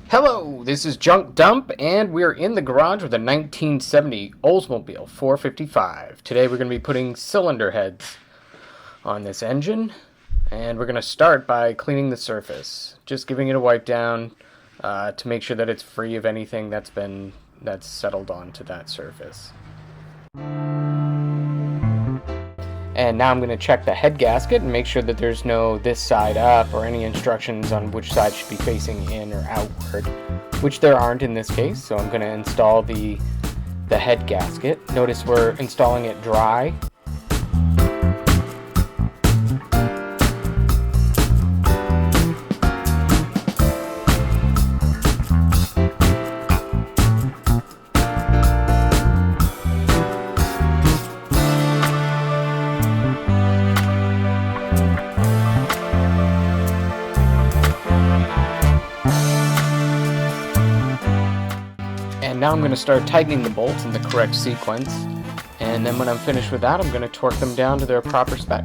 Hello, this is Junk Dump, and we're in the garage with a 1970 Oldsmobile 455. Today we're going to be putting cylinder heads on this engine, and we're going to start by cleaning the surface. Just giving it a wipe down to make sure that it's free of anything that's settled onto that surface. And now I'm going to check the head gasket and make sure that there's no this side up or any instructions on which side should be facing in or outward, which there aren't in this case. So I'm going to install the head gasket. Notice we're installing it dry. And now I'm going to start tightening the bolts in the correct sequence, and then when I'm finished with that, I'm going to torque them down to their proper spec.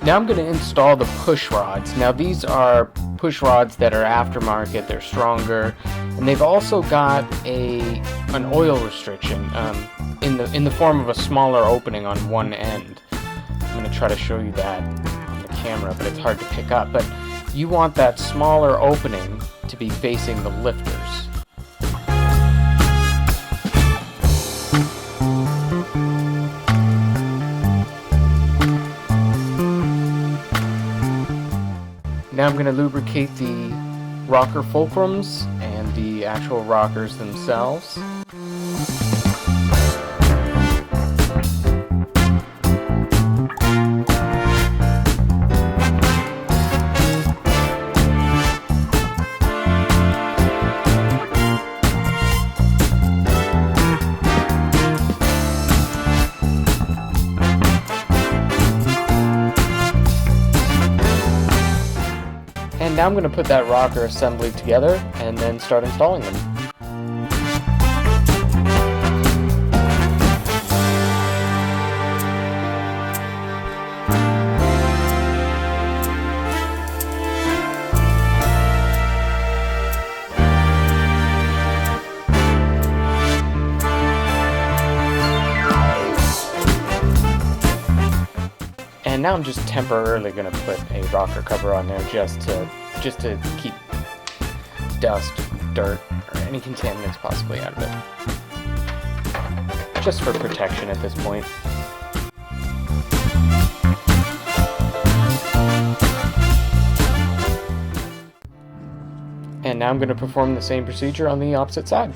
Now I'm going to install the push rods. Now these are push rods that are aftermarket, they're stronger, and they've also got an oil restriction in the form of a smaller opening on one end. I'm going to try to show you that on the camera, but it's hard to pick up. But you want that smaller opening to be facing the lifters. Now I'm going to lubricate the rocker fulcrums and the actual rockers themselves. And now I'm going to put that rocker assembly together and then start installing them. And now I'm just temporarily going to put a rocker cover on there just to keep dust, dirt, or any contaminants possibly out of it. Just for protection at this point. And now I'm going to perform the same procedure on the opposite side.